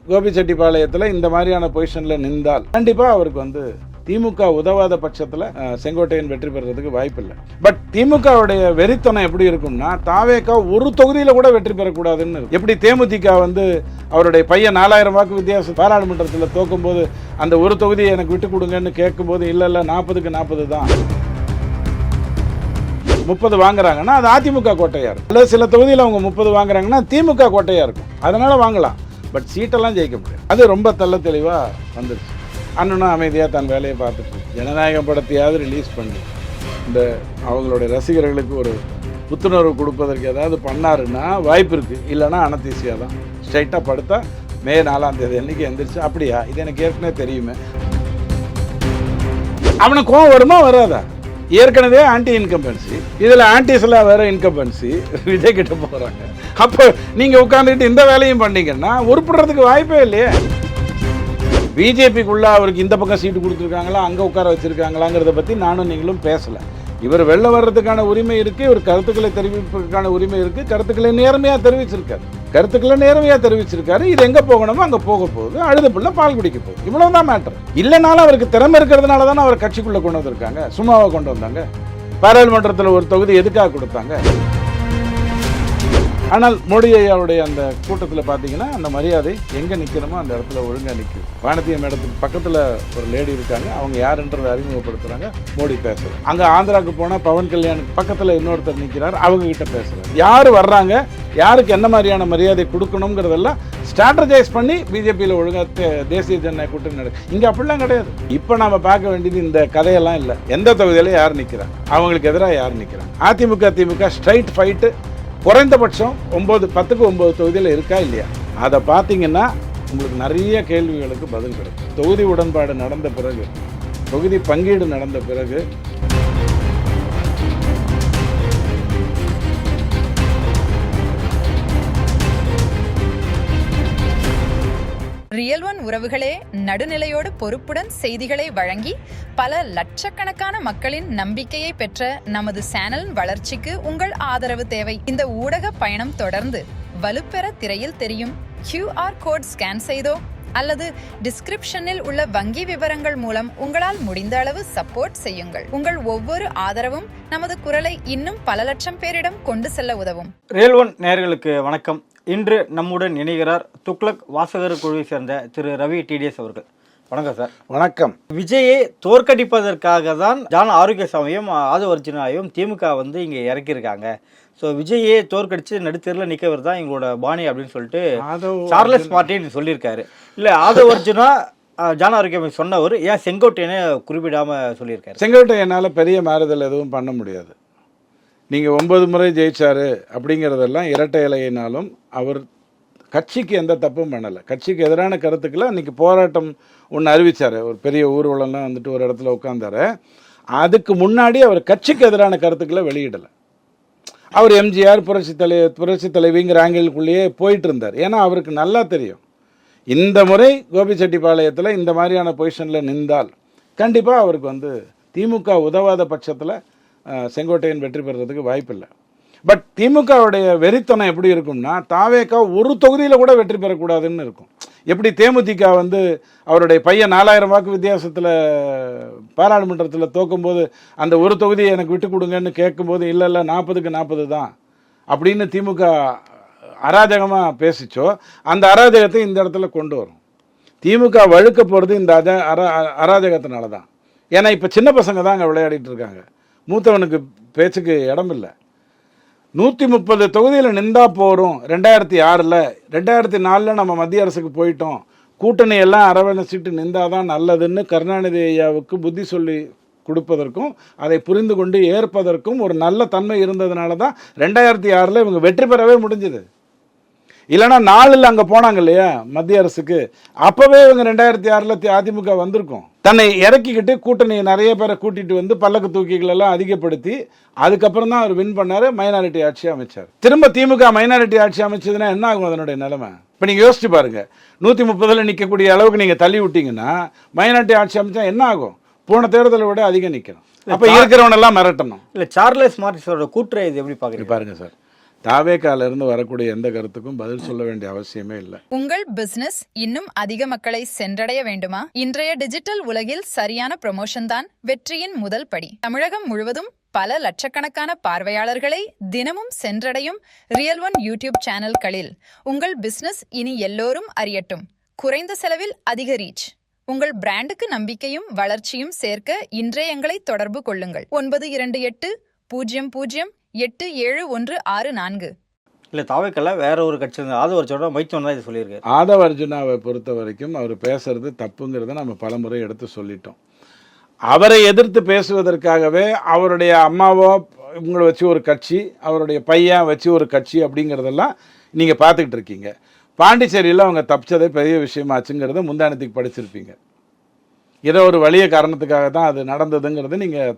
கோபிச்செட்டிப்பாளையத்தில் இந்த மாதிரியான பொசிஷனில் நின்றால் கண்டிப்பாக அவருக்கு வந்து திமுக உதவாத பட்சத்தில் செங்கோட்டையன் வெற்றி பெறுறதுக்கு வாய்ப்பு இல்லை. பட் திமுகவுடைய வெறித்தனம் எப்படி இருக்கும்னா, தாவேக்கா ஒரு தொகுதியில் கூட வெற்றி பெறக்கூடாதுன்னு. எப்படி தேமுதிக வந்து அவருடைய பையன் 4000 வாக்கு வித்தியாசம் பாராளுமன்றத்தில் தோக்கும் போது அந்த ஒரு தொகுதியை எனக்கு விட்டு கொடுங்கன்னு கேட்கும்போது இல்லை 40க்கு 40 தான் 30 வாங்குறாங்கன்னா அது அதிமுக கோட்டையா இருக்கும். இல்லை சில தொகுதியில் அவங்க 30 வாங்குறாங்கன்னா திமுக கோட்டையா இருக்கும். அதனால வாங்கலாம், பட் சீட்டெல்லாம் ஜெயிக்க முடியாது. அது ரொம்ப தெள்ள தெளிவாக வந்துடுச்சு. அண்ணனும் அமைதியாக தன் வேலையை பார்த்துட்டு ஜனநாயகம் படத்தையாவது ரிலீஸ் பண்ணி இந்த அவங்களுடைய ரசிகர்களுக்கு ஒரு புத்துணர்வு கொடுப்பதற்கு ஏதாவது பண்ணாருன்னா வாய்ப்பு இருக்குது. இல்லைன்னா அனத்தீசியாக தான் ஸ்ட்ரைட்டாக படுத்தா மே 4ஆம் தேதி அன்றைக்கி எந்திரிச்சு அப்படியா இது எனக்கு ஏற்கனவே தெரியுமே. அவனுக்கு கோவம் வருமா வராதா? ஏற்கனவே ஆன்டி இன்கம்பன்சி, இதில் ஆன்டிஸ்லாம் வேறு இன்கம்பன்சி விஜய் கிட்ட போகிறாங்க. அப்போ நீங்கள் உட்காந்துக்கிட்டு இந்த வேலையும் பண்ணீங்கன்னா உருப்படுறதுக்கு வாய்ப்பே இல்லையே. பிஜேபிக்குள்ளே அவருக்கு இந்த பக்கம் சீட்டு கொடுத்துருக்காங்களா, அங்கே உட்கார வச்சுருக்காங்களாங்கிறத பற்றி நானும் நீங்களும் பேசலை. இவர் வெளில வர்றதுக்கான உரிமை இருக்குது, இவர் கருத்துக்களை தெரிவிப்பதற்கான உரிமை இருக்குது. கருத்துக்களை நேர்மையாக தெரிவிச்சிருக்காரு. இது எங்கே போகணுமோ அங்கே போக போகுது. அழுத பிள்ளை பால் குடிக்க போகுது. இவ்வளவுதான் மேட்டர். இல்லைனாலும் அவருக்கு திறமை இருக்கிறதுனால தானே அவர் கட்சிக்குள்ளே கொண்டு வந்திருக்காங்க. சும்மாவை கொண்டு வந்தாங்க. பாராளுமன்றத்தில் ஒரு தொகுதி எதுக்காக கொடுத்தாங்க? ஆனால் மோடி ஐயாவுடைய அந்த கூட்டத்தில் பார்த்தீங்கன்னா அந்த மரியாதை எங்கே நிற்கணுமோ அந்த இடத்துல ஒழுங்காக நிற்கும். வானதிய மேடத்துக்கு பக்கத்தில் ஒரு லேடி இருக்காங்க, அவங்க யாருன்றதை அறிமுகப்படுத்துகிறாங்க, மோடி பேசுகிறாங்க. அங்கே ஆந்திராவுக்கு போனால் பவன் கல்யாணுக்கு பக்கத்தில் இன்னொருத்தர் நிற்கிறார், அவங்ககிட்ட பேசுகிறார். யார் வர்றாங்க, யாருக்கு என்ன மாதிரியான மரியாதை கொடுக்கணுங்கிறதெல்லாம் ஸ்ட்ராட்டஜைஸ் பண்ணி பிஜேபியில் ஒழுங்காக தேசிய ஜனநாயக கூட்டணி நடக்கும். இங்கே அப்படிலாம் கிடையாது. இப்போ நாம் பார்க்க வேண்டியது இந்த கதையெல்லாம் இல்லை. எந்த தொகுதியில் யார் நிற்கிறாங்க, அவங்களுக்கு எதிராக யார் நிற்கிறாங்க. அதிமுக ஸ்ட்ரைட் ஃபைட்டு குறைந்தபட்சம் 10க்கு 9 தொகுதியில் இருக்கா இல்லையா? அதை பார்த்தீங்கன்னா உங்களுக்கு நிறைய கேள்விகளுக்கு பதில் கிடைக்கும். தொகுதி உடன்பாடு நடந்த பிறகு, தொகுதி பங்கீடு நடந்த பிறகு ரியல் ஒன் உறவுகளே, நடுநிலையோடு பொறுப்புடன் செய்திகளை வழங்கி பல லட்சக்கணக்கான மக்களின் நம்பிக்கையை பெற்ற நமது சேனலின் வளர்ச்சிக்கு உங்கள் ஆதரவு தேவை. இந்த ஊடக பயணம் தொடர்ந்து வலுப்பெற திரையில் தெரியும் QR கோட் ஸ்கேன் செய்தோ அல்லது டிஸ்கிரிப்ஷனில் உள்ள வங்கி விவரங்கள் மூலம் உங்களால் முடிந்த அளவு சப்போர்ட் செய்யுங்கள். உங்கள் ஒவ்வொரு ஆதரவும் நமது குரலை இன்னும் பல லட்சம் பேரிடம் கொண்டு செல்ல உதவும். ரியல் ஒன் நேயர்களுக்கு வணக்கம். இன்று நம்முடன் இணைகிறார் துக்ளக் வாசகர் குழுவை சேர்ந்த திரு ரவி TDS அவர்கள். வணக்கம் சார். வணக்கம். விஜயை தோற்கடிப்பதற்காக தான் ஜான் ஆரோக்கியசாமியும் ஆதவர்ஜுனாவையும் திமுக வந்து இங்கே இறக்கியிருக்காங்க. ஸோ விஜயை தோற்கடிச்சு நடுத்தேரில் நிற்கவர் தான் எங்களோட பாணி அப்படின்னு சொல்லிட்டு சார்லஸ் மார்ட்டின் சொல்லியிருக்காரு. இல்லை ஆதவர்ஜுனா ஜான் ஆரோக்கியசாமி சொன்னவர் ஏன் செங்கோட்டையனை குறிப்பிடாமல் சொல்லியிருக்காரு? செங்கோட்டையனால் பெரிய மாறுதல் எதுவும் பண்ண முடியாது. நீங்கள் 9 முறை ஜெயிச்சாரு அப்படிங்கிறதெல்லாம் இரட்டை இலையினாலும் அவர் கட்சிக்கு எந்த தப்பும் பண்ணலை. கட்சிக்கு எதிரான கருத்துக்களை அன்றைக்கி போராட்டம் ஒன்று அறிவித்தார். ஒரு பெரிய ஊர்வலம்லாம் வந்துட்டு ஒரு இடத்துல உட்காந்தார். அதுக்கு முன்னாடி அவர் கட்சிக்கு எதிரான கருத்துக்களை வெளியிடலை. அவர் எம்ஜிஆர் புரட்சி தலைவிங்கிற ஆங்கிள்குள்ளேயே போயிட்டு இருந்தார். ஏன்னா அவருக்கு நல்லா தெரியும் இந்த முறை கோபிச்செட்டிப்பாளையத்தில் இந்த மாதிரியான பொசிஷனில் நின்றால் கண்டிப்பாக அவருக்கு வந்து திமுக உதவாத பட்சத்தில் செங்கோட்டையன் வெற்றி பெறுறதுக்கு வாய்ப்பு இல்லை. பட் திமுகவுடைய வெறித்தனம் எப்படி இருக்கும்னா, தாவேக்கா ஒரு தொகுதியில் கூட வெற்றி பெறக்கூடாதுன்னு இருக்கும். எப்படி தேமுதிக வந்து அவருடைய பையன் 4000 வாக்கு வித்தியாசத்தில் பாராளுமன்றத்தில் தோக்கும்போது அந்த ஒரு தொகுதியை எனக்கு விட்டு கொடுங்கன்னு கேட்கும்போது இல்லை 40க்கு 40 தான் அப்படின்னு திமுக அராஜகமாக பேசிச்சோ, அந்த அராஜகத்தை இந்த இடத்துல கொண்டு வரும். திமுக வழுக்க போகிறது இந்த அராஜகத்தினால தான். ஏன்னா இப்போ சின்ன பசங்க தான் அங்கே விளையாடிட்டு இருக்காங்க. மூத்தவனுக்கு பேச்சுக்கு இடம் இல்லை. 130 தொகுதியில் நின்றா போகிறோம். 2006 2004 நம்ம மத்திய அரசுக்கு போயிட்டோம், கூட்டணி எல்லாம் அரவணைச்சிட்டு நின்றாதான் நல்லதுன்னு கருணாநிதி ஐயாவுக்கு புத்தி சொல்லி கொடுப்பதற்கும் அதை புரிந்து கொண்டு ஏற்பதற்கும் ஒரு நல்ல தன்மை இருந்ததுனால தான் 2006 இவங்க வெற்றி பெறவே முடிஞ்சது. இல்லைனா 4 அங்கே போனாங்க இல்லையா மத்திய அரசுக்கு, அப்போவே இவங்க 2006 அதிமுக வந்திருக்கும். தன்னை இறக்கிக்கிட்டு கூட்டணி நிறைய பேரை கூட்டிகிட்டு வந்து பல்லக்கு தூக்கிகளெல்லாம் அதிகப்படுத்தி அதுக்கப்புறம் தான் அவர் வின் பண்ணார், மைனாரிட்டி ஆட்சி அமைச்சார். திரும்ப திமுக மைனாரிட்டி ஆட்சி அமைச்சதுன்னா என்ன ஆகும் அதனுடைய நிலைமை? இப்போ நீங்கள் யோசிச்சு பாருங்கள். 130 நிற்கக்கூடிய அளவுக்கு நீங்கள் தள்ளி விட்டீங்கன்னா மைனாரிட்டி ஆட்சி அமைச்சா என்ன ஆகும்? போன தேர்தலை விட அதிகம் நிற்கணும். அப்போ இருக்கிறவனெல்லாம் மிரட்டணும். இல்லை சார்லஸ் மார்ட்டிஸோட கூற்றை இது எப்படி பார்க்குறீங்க? பாருங்கள் சார், தாவேக்கால இருந்து வரக்கூடிய எந்த கருத்துக்கும் பதில் சொல்ல வேண்டிய அவசியமே இல்லை. உங்கள் பிசினஸ் இன்னும் அதிக மக்களை சென்றடைய வேண்டுமா? இன்றைய டிஜிட்டல் உலகில் சரியான ப்ரமோஷன் தான் வெற்றியின் முதல் படி. தமிழகம் முழுவதும் பல லட்சக்கணக்கான பார்வையாளர்களை தினமும் சென்றடையும் ரியல் ஒன் யூடியூப் சேனல்களில் உங்கள் பிசினஸ் இனி எல்லோரும் அறியட்டும். குறைந்த செலவில் அதிக ரீச். உங்கள் பிராண்டுக்கு நம்பிக்கையும் வளர்ச்சியும் சேர்க்க இன்றே எங்களை தொடர்பு கொள்ளுங்கள். 9280087164. இல்லை தாவேக்கல்ல வேற ஒரு கட்சி ஆதவ அர்ஜுனா மைத்தோன் தான் இது சொல்லியிருக்காரு. ஆதவ அர்ஜுனாவை பொறுத்த வரைக்கும் அவர் பேசுறது தப்புங்கிறத நம்ம பலமுறை எடுத்து சொல்லிட்டோம். அவரை எதிர்த்து பேசுவதற்காகவே அவருடைய அம்மாவோ இவங்களை வச்சு ஒரு கட்சி, அவருடைய பையன் வச்சு ஒரு கட்சி அப்படிங்கிறதெல்லாம் நீங்கள் பார்த்துக்கிட்டு இருக்கீங்க. பாண்டிச்சேரியில் அவங்க தப்பிச்சதே பெரிய விஷயமாச்சுங்கிறத முந்தானத்துக்கு படிச்சிருப்பீங்க. ஏதோ ஒரு வலிய காரணத்துக்காக தான் அது நடந்ததுங்கிறத நீங்கள்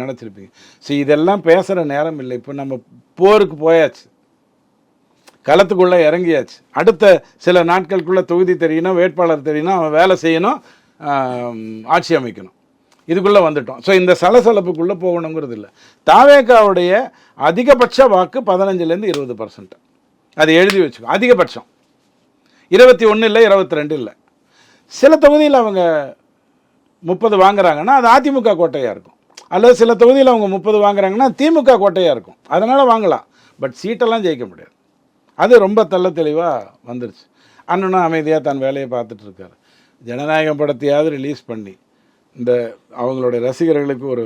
நினச்சிருப்பீங்க. சரி, இதெல்லாம் பேசுகிற நேரம் இல்லை. இப்போ நம்ம போருக்கு போயாச்சு, களத்துக்குள்ளே இறங்கியாச்சு. அடுத்த சில நாட்களுக்குள்ளே தொகுதி தெரியணும், வேட்பாளர் தெரியணும், அவன் வேலை செய்யணும், ஆட்சி அமைக்கணும். இதுக்குள்ளே வந்துட்டோம். ஸோ இந்த சலசலப்புக்குள்ளே போகணுங்கிறது இல்லை. தாவேக்காவுடைய அதிகபட்ச வாக்கு 15% 20%. அது எழுதி வச்சுக்கோ. அதிகபட்சம் 21 இல்லை, 22 இல்லை. சில தொகுதியில் அவங்க 30 வாங்குறாங்கன்னா அது அதிமுக கோட்டையாக இருக்கும். அல்லது சில தொகுதியில் அவங்க 30 வாங்குறாங்கன்னா திமுக கோட்டையாக இருக்கும். அதனால் வாங்கலாம். பட் சீட்டெல்லாம் ஜெயிக்க முடியாது. அது ரொம்ப தெள்ள தெளிவாக வந்துருச்சு. அண்ணனும் அமைதியாக தன் வேலையை பார்த்துட்டு இருக்காரு. ஜனநாயகம் படத்தையாவது ரிலீஸ் பண்ணி இந்த அவங்களுடைய ரசிகர்களுக்கு ஒரு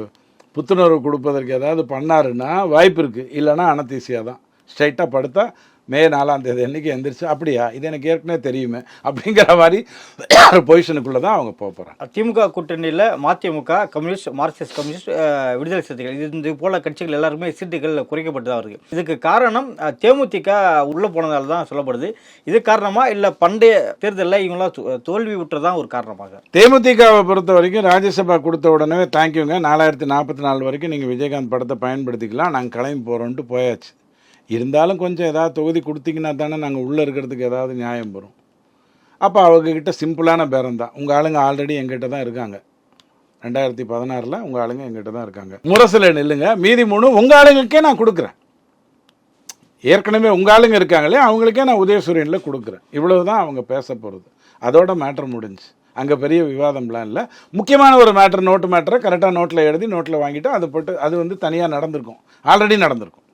புத்துணர்வு கொடுப்பதற்கு ஏதாவது பண்ணாருன்னா வாய்ப்பு இருக்குது. இல்லைன்னா அனத்தீசியாக தான் ஸ்ட்ரைட்டாக படுத்தா மே 4ஆம் தேதி அன்றைக்கி எந்திரிச்சு அப்படியா இது எனக்கு ஏற்கனவே தெரியுமே அப்படிங்கிற மாதிரி பொசிஷனுக்குள்ளே தான் அவங்க போக போகிறாங்க. திமுக கூட்டணியில் மதிமுக, கம்யூனிஸ்ட், மார்க்சிஸ்ட் கம்யூனிஸ்ட், விடுதலை சிறுத்தைகள் இது போல கட்சிகள் எல்லாருமே சீட்டுகள் குறைக்கப்பட்டு தான் இருக்குது. இதுக்கு காரணம் தேமுதிக உள்ளே போனதால் தான் சொல்லப்படுது. இது காரணமாக இல்லை பண்டைய தேர்தலில் இவங்களாம் தோல்வி விட்டுறதான் ஒரு காரணமாக? தேமுதிகவை பொறுத்த வரைக்கும் ராஜ்யசபா கொடுத்த உடனே தேங்க்யூங்க 4044 வரைக்கும் நீங்கள் விஜயகாந்த் படத்தை பயன்படுத்திக்கலாம், நாங்கள் கிளம்பி போகிறோன்ட்டு போயாச்சு. இருந்தாலும் கொஞ்சம் ஏதாவது தொகுதி கொடுத்தீங்கன்னா தானே நாங்கள் உள்ளே இருக்கிறதுக்கு ஏதாவது நியாயம் வரும். அப்போ அவங்கக்கிட்ட சிம்பிளான பேரம் தான். உங்கள் ஆளுங்க ஆல்ரெடி எங்கிட்ட தான் இருக்காங்க. 2016 உங்கள் ஆளுங்க எங்கிட்ட தான் இருக்காங்க. முரசில் நில்லுங்க, மீதி 3 உங்கள் ஆளுங்களுக்கே நான் கொடுக்குறேன். ஏற்கனவே உங்கள் ஆளுங்க இருக்காங்களே அவங்களுக்கே நான் உதயசூரியனில் கொடுக்குறேன். இவ்வளவு தான் அவங்க பேச போகிறது. அதோட மேட்ரு முடிஞ்சு. அங்கே பெரிய விவாதம்லாம் இல்லை. முக்கியமான ஒரு மேட்ரு, நோட்டு மேட்ரை கரெக்டாக நோட்டில் எழுதி நோட்டில் வாங்கிட்டு அது போட்டு அது வந்து தனியாக நடந்திருக்கும், ஆல்ரெடி நடந்திருக்கும்.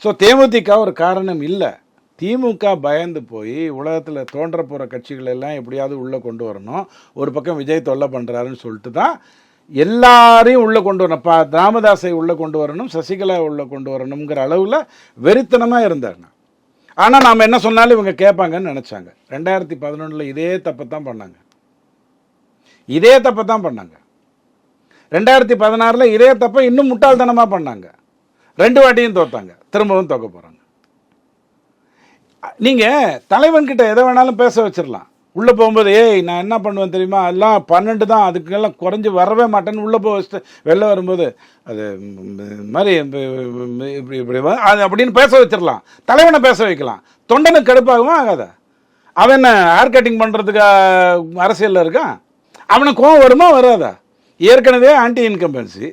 ஸோ தேமுதிக ஒரு காரணம் இல்லை. திமுக பயந்து போய் உலகத்தில் தோன்ற போகிற கட்சிகள் எல்லாம் எப்படியாவது உள்ளே கொண்டு வரணும், ஒரு பக்கம் விஜய் தொல்லை பண்ணுறாருன்னு சொல்லிட்டு தான் எல்லாரையும் உள்ளே கொண்டு வரணும். ராமதாஸை உள்ளே கொண்டு வரணும், சசிகலா உள்ளே கொண்டு வரணுங்கிற அளவில் வெறித்தனமாக இருந்தாங்க. ஆனால் நாம் என்ன சொன்னாலும் இவங்க கேட்பாங்கன்னு நினச்சாங்க. 2011 இதே தப்பை தான் பண்ணாங்க. 2016 இதே தப்பை இன்னும் முட்டாள்தனமாக பண்ணாங்க. 2 வாட்டியும் தோத்தாங்க, திரும்பவும் தோக்க போகிறாங்க. நீங்கள் தலைவன்கிட்ட எதை வேணாலும் பேச வச்சிடலாம். உள்ளே போகும்போது நான் என்ன பண்ணுவேன் தெரியுமா, எல்லாம் 12 தான், அதுக்கெல்லாம் குறைஞ்சி வரவே மாட்டேன்னு உள்ளே போய் வச்சுட்டு வெளில வரும்போது அது மாதிரி இப்படி அது அப்படின்னு பேச வச்சிடலாம். தலைவனை பேச வைக்கலாம். தொண்டனுக்கு கடுப்பாகவும் ஆகாத. அவன் என்ன ஹேர் கட்டிங் பண்ணுறதுக்கு அரசியலில் இருக்கான். அவனுக்கு கோவம் வருமா வராதா? ஏற்கனவே ஆன்டி இன்கம்பன்சி,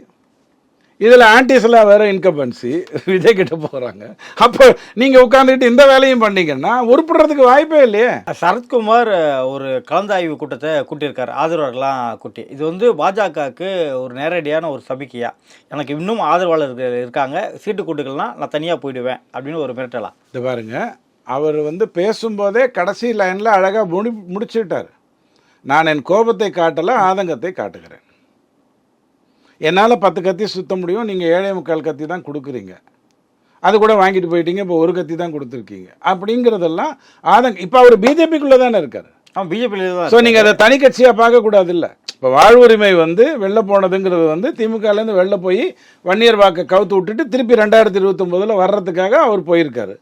இதில் ஆன்டிஸ்லாம் வேறு இன்கம்பன்சி விஜய் கிட்ட போகிறாங்க. அப்போ நீங்கள் உட்காந்துக்கிட்டு இந்த வேலையும் பண்ணீங்கன்னா உருப்படுறதுக்கு வாய்ப்பே இல்லையே. சரத்குமார் ஒரு கலந்தாய்வு கூட்டத்தை கூட்டியிருக்காரு, ஆதரவாளர்கள்லாம் கூட்டி. இது வந்து பாஜகவுக்கு ஒரு நேரடியான ஒரு சபிக்கையா, எனக்கு இன்னும் ஆதரவாளர்கள் இருக்காங்க, சீட்டு கூட்டுகள்லாம் நான் தனியாக போயிடுவேன் அப்படின்னு ஒரு மிரட்டலாம். இது பாருங்க, அவர் வந்து பேசும்போதே கடைசி லைனில் அழகாக முடிச்சுட்டார். நான் என் கோபத்தை காட்டலை, ஆதங்கத்தை காட்டுகிறேன். என்னால் 10 கத்தி சுத்த முடியும், நீங்கள் 7.25 கத்தி தான் கொடுக்குறீங்க, அது கூட வாங்கிட்டு போயிட்டீங்க, இப்போ 1 கத்தி தான் கொடுத்துருக்கீங்க அப்படிங்கிறதெல்லாம் இப்போ அவர் பிஜேபிக்குள்ளே தானே இருக்கார். பிஜேபியில் தான். ஸோ நீங்கள் அதை தனி கட்சியாக பார்க்கக்கூடாது. இல்லை, இப்போ வாழ்வுரிமை வந்து வெளில போனதுங்கிறது வந்து திமுகலேருந்து வெளில போய் வன்னியர் வாக்கை கவுத்து விட்டுட்டு திருப்பி 2029 வர்றதுக்காக அவர் போயிருக்காரு.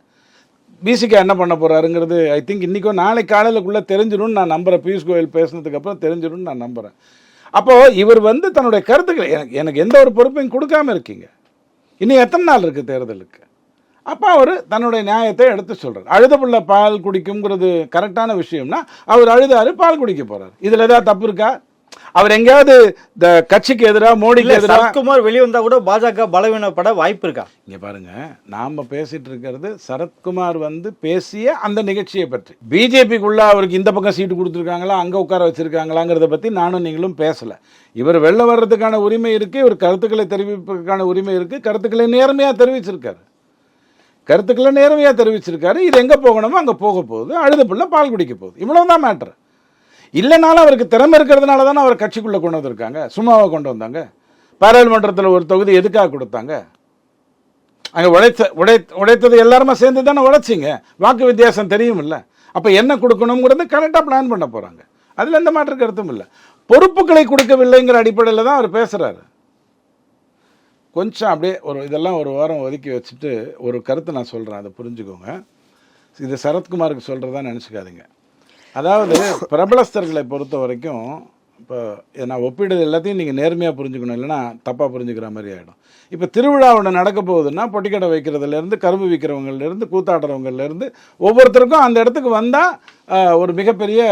பிசிகா என்ன பண்ண போகிறாருங்கிறது ஐ திங்க் இன்றைக்கோ நாளைக்கு காலையிலக்குள்ளே தெரிஞ்சிடும்னு நான் நம்புகிறேன். பியூஷ் கோயல் பேசுனதுக்கப்புறம் தெரிஞ்சிடும்னு நான் நம்புகிறேன். அப்போது இவர் வந்து தன்னுடைய கருத்துக்களை எனக்கு எந்த ஒரு பொறுப்பையும் கொடுக்காமல் இருக்கீங்க. இன்னும் எத்தனை நாள் இருக்குது தேர்தலுக்கு? அப்போ அவர் தன்னுடைய நியாயத்தை எடுத்து சொல்கிறார். அழுத புள்ள பால் குடிக்குங்கிறது கரெக்டான விஷயம்னா அவர் அழுதாரு, பால் குடிக்க போகிறார். இதில் ஏதாவது தப்பு இருக்கா? அவர் எங்கேயாவது இந்த கட்சிக்கு எதிராக மோடிக்கு எதிராக சரத்குமார் வெளியே வந்தா கூட பாஜக பலவீனப்பட வாய்ப்பு இருக்கா? இங்க பாருங்க, நாம பேசிட்டு இருக்கிறது சரத்குமார் வந்து பேசிய அந்த நிகழ்ச்சியை பற்றி. பிஜேபிக்குள்ள அவருக்கு இந்த பக்கம் சீட்டு கொடுத்துருக்காங்களா, அங்க உட்கார வச்சிருக்காங்களாங்கிறத பத்தி நானும் நீங்களும் பேசல. இவர் வெளில வர்றதுக்கான உரிமை இருக்கு, இவர் கருத்துக்களை தெரிவிப்பதற்கான உரிமை இருக்கு, கருத்துக்களை நேர்மையா தெரிவிச்சிருக்காரு. இது எங்க போகணுமோ அங்க போக போகுது, அழுத பிள்ளை பால் குடிக்க போகுது, இவ்வளவுதான் மேட்டர். இல்லைனாலும் அவருக்கு திறமை இருக்கிறதுனால தானே அவர் கட்சிக்குள்ள கொண்டு வந்திருக்காங்க, சும்மாவை கொண்டு வந்தாங்க. பாராளுமன்றத்தில் ஒரு தொகுதி எதுக்காக கொடுத்தாங்க? அங்கே உடைத்தது எல்லாருமே சேர்ந்து தானே உழைச்சிங்க, வாக்கு வித்தியாசம் தெரியும் இல்லை. அப்போ என்ன கொடுக்கணுங்கிறது கரெக்டாக பிளான் பண்ண போகிறாங்க, அதில் எந்த மாற்று கருத்தும் இல்லை. பொறுப்புகளை கொடுக்கவில்லைங்கிற அடிப்படையில் தான் அவர் பேசுகிறாரு. கொஞ்சம் அப்படியே இதெல்லாம் ஒரு வாரம் ஒதுக்கி வச்சுட்டு ஒரு கருத்தை நான் சொல்கிறேன், அதை புரிஞ்சுக்கோங்க. இது சரத்குமாருக்கு சொல்கிறதா நினச்சிக்காதீங்க. அதாவது பிரபலஸ்தர்களை பொறுத்த வரைக்கும் இப்போ நான் ஒப்பிடுறது எல்லாத்தையும் நீங்கள் நேர்மையாக புரிஞ்சுக்கணும், இல்லைன்னா தப்பாக புரிஞ்சுக்கிற மாதிரி ஆகிடும். இப்போ திருவிழா ஒன்று நடக்க போகுதுன்னா பொட்டிக்கடை வைக்கிறதுலேருந்து கரும்பு விற்கிறவங்கலேருந்து கூத்தாடுறவங்கலேருந்து ஒவ்வொருத்தருக்கும் அந்த இடத்துக்கு வந்தால் ஒரு மிகப்பெரிய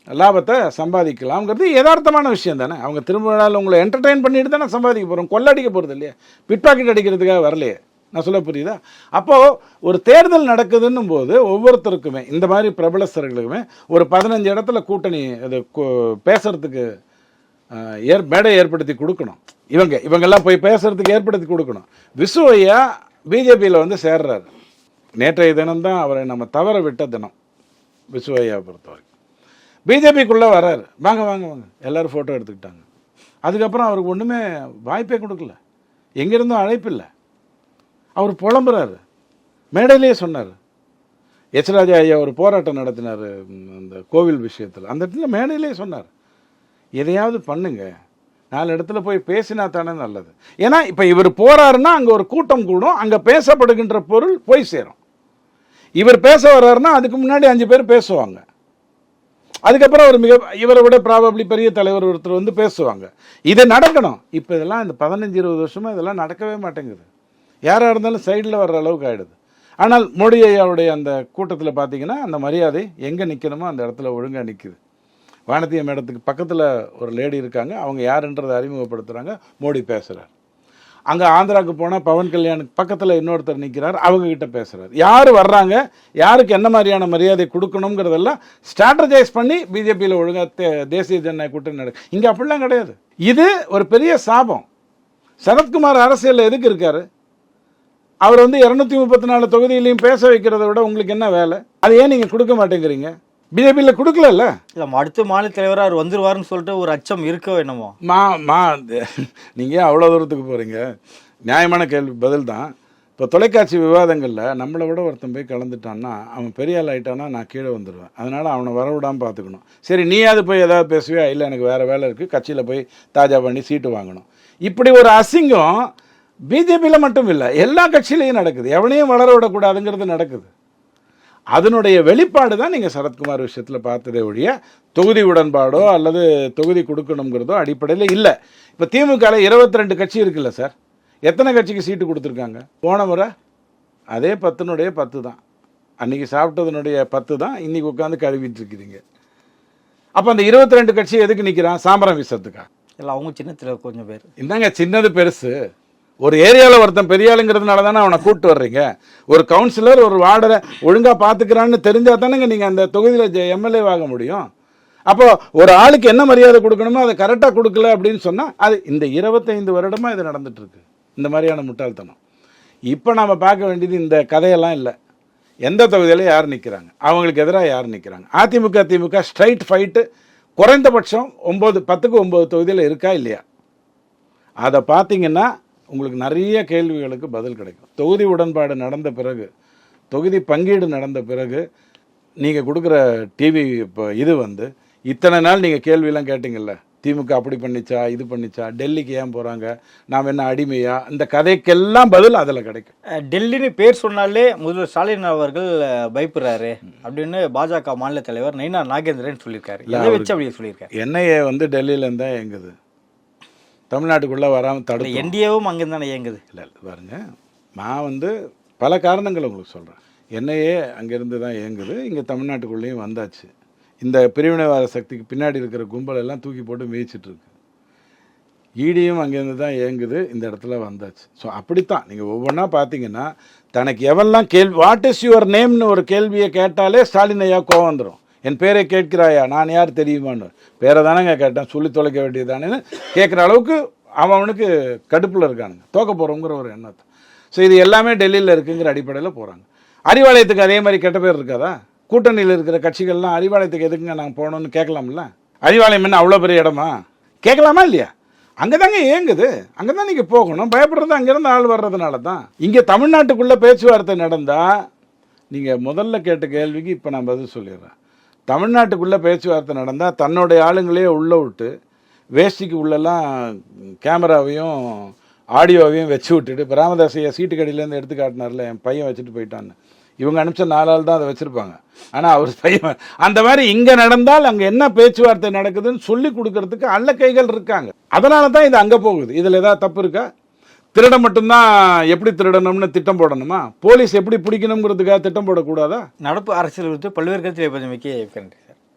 லாபத்தை சம்பாதிக்கலாம்ங்கிறது யதார்த்தமான விஷயம் தானே. அவங்க திருவிழாவில் உங்களை என்டர்டெயின் பண்ணிட்டு தானே சம்பாதிக்க போகிறோம், கொள்ளடிக்க போகிறது இல்லையா, பிட்பாக்கெட் அடிக்கிறதுக்காக வரலையே. நான் சொல்ல புரியுதா? அப்போது ஒரு தேர்தல் நடக்குதுன்னும் போது ஒவ்வொருத்தருக்குமே இந்த மாதிரி பிரபலஸ்தர்களுக்குமே ஒரு 15 இடத்துல கூட்டணி அது பேசுறதுக்கு மேடை ஏற்படுத்தி கொடுக்கணும். இவங்கெல்லாம் போய் பேசுறதுக்கு ஏற்படுத்தி கொடுக்கணும். விசுவையா பிஜேபியில் வந்து சேர்றாரு. நேற்றைய தினம்தான் அவரை நம்ம தவற விட்ட தினம். விசுவையா பொறுத்தவரைக்கும் பிஜேபிக்குள்ளே வர்றாரு, வாங்க வாங்க வாங்க எல்லோரும் ஃபோட்டோ எடுத்துக்கிட்டாங்க. அதுக்கப்புறம் அவருக்கு ஒன்றுமே வாய்ப்பே கொடுக்கல, எங்கேருந்தும் அழைப்பு இல்லை. அவர் புலம்புறாரு, மேடையிலேயே சொன்னார். எச்ராஜா ஐயா ஒரு போராட்டம் நடத்தினார் அந்த கோவில் விஷயத்தில், அந்த இடத்துல மேடையிலேயே சொன்னார், எதையாவது பண்ணுங்க, 4 இடத்துல போய் பேசினா தானே நல்லது. ஏன்னா இப்போ இவர் போறாருன்னா அங்கே ஒரு கூட்டம் கூடும், அங்கே பேசப்படுகின்ற பொருள் போய் சேரும். இவர் பேச வர்றாருன்னா அதுக்கு முன்னாடி 5 பேர் பேசுவாங்க, அதுக்கப்புறம் ஒரு இவரை விட ப்ராபப்ளி பெரிய தலைவர் ஒருத்தர் வந்து பேசுவாங்க. இது நடக்கணும். இப்போ இதெல்லாம் இந்த 15-20 வருஷமா இதெல்லாம் நடக்கவே மாட்டேங்குது. யாராக இருந்தாலும் சைடில் வர்ற அளவுக்கு ஆகிடுது. ஆனால் மோடி ஐயாவுடைய அந்த கூட்டத்தில் பார்த்தீங்கன்னா அந்த மரியாதை எங்கே நிற்கணுமோ அந்த இடத்துல ஒழுங்காக நிற்குது. வானதிய மேடத்துக்கு பக்கத்தில் ஒரு லேடி இருக்காங்க, அவங்க யாருன்றதை அறிமுகப்படுத்துகிறாங்க, மோடி பேசுகிறார். அங்கே ஆந்திராவுக்கு போனால் பவன் கல்யாணுக்கு பக்கத்தில் இன்னொருத்தர் நிற்கிறார், அவங்கக்கிட்ட பேசுகிறார். யார் வர்றாங்க, யாருக்கு என்ன மாதிரியான மரியாதை கொடுக்கணுங்கிறதெல்லாம் ஸ்ட்ராட்டஜைஸ் பண்ணி பிஜேபியில் ஒழுங்காக தேசிய ஜனநாயக கூட்டணி நடக்கும். இங்கே அப்படிலாம் கிடையாது. இது ஒரு பெரிய சாபம். சரத்குமார் அரசியலில் எதுக்கு இருக்காரு? அவர் வந்து 234 தொகுதியிலையும் பேச வைக்கிறத விட உங்களுக்கு என்ன வேலை? அதை ஏன் நீங்கள் கொடுக்க மாட்டேங்கிறீங்க? பிஜேபியில் கொடுக்கல. இல்லை அடுத்த மாநில தலைவராக அவர் வந்துருவாருன்னு சொல்லிட்டு ஒரு அச்சம் இருக்கோ என்னமோ. நீங்கள் அவ்வளோ தூரத்துக்கு போகிறீங்க. நியாயமான கேள்வி பதில் தான். இப்போ தொலைக்காட்சி விவாதங்களில் நம்மளை விட ஒருத்தன் போய் கலந்துட்டான்னா அவன் பெரிய ஆள் ஆகிட்டான்னா நான் கீழே வந்துடுவேன். அதனால் அவனை வரவிடாமல் பார்த்துக்கணும். சரி, நீயாவது போய் ஏதாவது பேசுவியா? இல்லை, எனக்கு வேறு வேலை இருக்குது, கட்சியில் போய் தாஜா பண்ணி சீட்டு வாங்கணும். இப்படி ஒரு அசிங்கம் பிஜேபியில் மட்டும் இல்லை, எல்லா கட்சியிலையும் நடக்குது. எவனையும் வளர விடக்கூடாதுங்கிறது நடக்குது. அதனுடைய வெளிப்பாடு தான் நீங்கள் சரத்குமார் விஷயத்தில் பார்த்ததே ஒழிய தொகுதி உடன்பாடோ அல்லது தொகுதி கொடுக்கணுங்கிறதோ அடிப்படையில் இல்லை. இப்போ திமுகவில் 22 கட்சி இருக்குல்ல சார், எத்தனை கட்சிக்கு சீட்டு கொடுத்துருக்காங்க? போன முறை அதே 10னுடைய 10 தான், அன்றைக்கி சாப்பிட்டதுனுடைய 10 தான் இன்றைக்கி உட்காந்து கழுவிட்டு இருக்கிறீங்க. அப்போ அந்த 22 கட்சி எதுக்கு நிற்கிறான்? சாம்பரம் வீசத்துக்கா? இல்லை, அவங்க சின்னத்தில் கொஞ்சம் பேர். இந்தாங்க, சின்னது பெருசு. ஒரு ஏரியாவில் ஒருத்தன் பெரிய ஆளுங்கிறதுனால தானே அவனை கூப்பிட்டு வர்றீங்க. ஒரு கவுன்சிலர் ஒரு வார்டரை ஒழுங்காக பார்த்துக்கிறான்னு தெரிஞ்சால் தானேங்க நீங்கள் அந்த தொகுதியில் எம்எல்ஏ ஆக முடியும். அப்போது ஒரு ஆளுக்கு என்ன மரியாதை கொடுக்கணுமோ அதை கரெக்டாக கொடுக்கல அப்படின்னு சொன்னால் அது இந்த 25 வருடமாக இது நடந்துகிட்ருக்கு, இந்த மாதிரியான முட்டாள்தனம். இப்போ நாம் பார்க்க வேண்டியது இந்த கதையெல்லாம் இல்லை. எந்த தொகுதியில் யார் நிற்கிறாங்க, அவங்களுக்கு எதிராக யார் நிற்கிறாங்க. அதிமுக ஸ்ட்ரைட் ஃபைட்டு குறைந்தபட்சம் 10க்கு 9 தொகுதியில் இருக்கா இல்லையா? அதை பார்த்தீங்கன்னா உங்களுக்கு நிறைய கேள்விகளுக்கு பதில் கிடைக்கும். தொகுதி உடன்பாடு நடந்த பிறகு, தொகுதி பங்கீடு நடந்த பிறகு நீங்கள் கொடுக்குற டிவி இப்போ இது வந்து இத்தனை நாள் நீங்கள் கேள்வியெல்லாம் கேட்டிங்கல்ல, திமுக அப்படி பண்ணிச்சா, இது பண்ணிச்சா, டெல்லிக்கு ஏன் போகிறாங்க, நாம் என்ன அடிமையா, இந்த கதைக்கெல்லாம் பதில் அதில் கிடைக்கும். டெல்லின்னு பேர் சொன்னாலே முதல்வர் ஸ்டாலின் அவர்கள் பயப்படுறாரு அப்படின்னு பாஜக மாநில தலைவர் நைனா நாகேந்திரன் சொல்லியிருக்காரு. எதை வச்சு அப்படி சொல்லியிருக்காரு? என்ஐஏ வந்து டெல்லியிலேருந்து தான் இயங்குது, தமிழ்நாட்டுக்குள்ளே வராமல் தடுத்து. என்டிஏவும் அங்கே தானே இயங்குது. இல்லை பாருங்க, நான் வந்து பல காரணங்கள் உங்களுக்கு சொல்கிறேன். என்ஐஏ அங்கேருந்து தான் இயங்குது, இங்கே தமிழ்நாட்டுக்குள்ளேயும் வந்தாச்சு. இந்த பிரிவினைவாத சக்திக்கு பின்னாடி இருக்கிற கும்பல் எல்லாம் தூக்கி போட்டு மிதிச்சிட்டு இருக்கு. ஈடியும் அங்கேருந்து தான் இயங்குது, இந்த இடத்துல வந்தாச்சு. ஸோ அப்படித்தான் நீங்கள் ஒவ்வொன்றா பார்த்தீங்கன்னா தனக்கு எவெல்லாம் வாட் இஸ் யுவர் நேம்னு ஒரு கேள்வியை கேட்டாலே ஸ்டாலின் ஐயா கோவம் வந்துடும். என் பேரை கேட்கிறாயா, நான் யார் தெரியுமான்னு. பேரை தானேங்க கேட்டேன், சொல்லி தொலைக்க வேண்டியது தானேன்னு கேட்குற அளவுக்கு அவனுக்கு கடுப்பில் இருக்கானுங்க, தோக்க போகிறோங்கிற ஒரு எண்ணத்தை. ஸோ இது எல்லாமே டெல்லியில் இருக்குங்கிற அடிப்படையில் போகிறாங்க. அறிவாலயத்துக்கு அதே மாதிரி கெட்ட பேர் இருக்காதா? கூட்டணியில் இருக்கிற கட்சிகள்லாம் அறிவாலயத்துக்கு எதுக்குங்க நாங்கள் போகணுன்னு கேட்கலாம்ல? அறிவாலயம் என்ன அவ்வளோ பெரிய இடமா? கேட்கலாமா இல்லையா? அங்கே தாங்க இயங்குது, அங்கே தான் நீங்கள் போகணும். பயப்படுறது அங்கேருந்து ஆள் வர்றதுனால தான். இங்கே தமிழ்நாட்டுக்குள்ளே பேச்சுவார்த்தை நடந்தால் நீங்கள் முதல்ல கேட்ட கேள்விக்கு இப்போ நான் பதில் சொல்லிடுறேன். தமிழ்நாட்டுக்குள்ளே பேச்சுவார்த்தை நடந்தால் தன்னுடைய ஆளுங்களையே உள்ளே விட்டு வேஷ்டிக்கு உள்ளெல்லாம் கேமராவையும் ஆடியோவையும் வச்சு விட்டுட்டு, இப்போ ராமதாஸையா சீட்டு கடியிலேருந்து எடுத்து காட்டினார்ல, என் பையன் வச்சுட்டு போயிட்டான்னு. இவங்க அனுப்பிச்ச 4 ஆள் தான் அதை வச்சுருப்பாங்க. ஆனால் அவர் பையன் அந்த மாதிரி இங்கே நடந்தால் அங்கே என்ன பேச்சுவார்த்தை நடக்குதுன்னு சொல்லி கொடுக்கறதுக்கு அல்ல கைகள் இருக்காங்க. அதனால தான் இது அங்கே போகுது. இதில் ஏதாவது தப்பு இருக்கா? திருட மட்டும்தான் எப்படி திருடணும்னு திட்டம் போடணுமா? போலீஸ் எப்படி பிடிக்கணுங்கிறதுக்காக திட்டம் போடக்கூடாதா? நடப்பு அரசியல் குறித்து பல்வேறு கருத்தில் பஞ்சமிக்க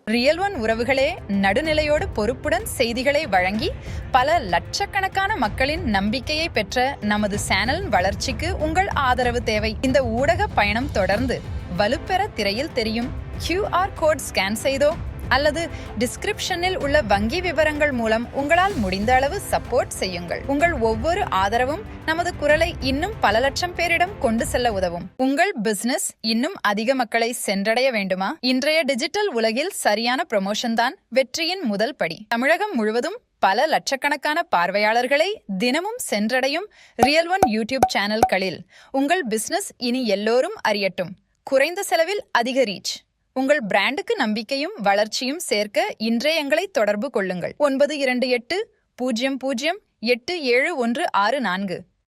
ரியல் ஒன் உறவுகளே, நடுநிலையோடு பொறுப்புடன் செய்திகளை வழங்கி பல லட்சக்கணக்கான மக்களின் நம்பிக்கையை பெற்ற நமது சேனலின் வளர்ச்சிக்கு உங்கள் ஆதரவு தேவை. இந்த ஊடக பயணம் தொடர்ந்து வலுப்பெற திரையில் தெரியும் QR கோட் ஸ்கேன் செய்தோ அல்லது டிஸ்கிரிப்ஷனில் உள்ள வங்கி விவரங்கள் மூலம் உங்களால் முடிந்த அளவு சப்போர்ட் செய்யுங்கள். உங்கள் ஒவ்வொரு ஆதரவும் நமது குரலை இன்னும் பல லட்சம் பேரிடம் கொண்டு செல்ல உதவும். உங்கள் பிசினஸ் இன்னும் அதிக மக்களை சென்றடைய வேண்டுமா? இன்றைய டிஜிட்டல் உலகில் சரியான ப்ரமோஷன் தான் வெற்றியின் முதல் படி. தமிழகம் முழுவதும் பல லட்சக்கணக்கான பார்வையாளர்களை தினமும் சென்றடையும் ரியல் ஒன் யூடியூப் சேனல்களில் உங்கள் பிசினஸ் இனி எல்லோரும் அறியட்டும். குறைந்த செலவில் அதிக ரீச். உங்கள் பிராண்டுக்கு நம்பிக்கையும் வளர்ச்சியும் சேர்க்க இன்றே எங்களை தொடர்பு கொள்ளுங்கள். 9280087164.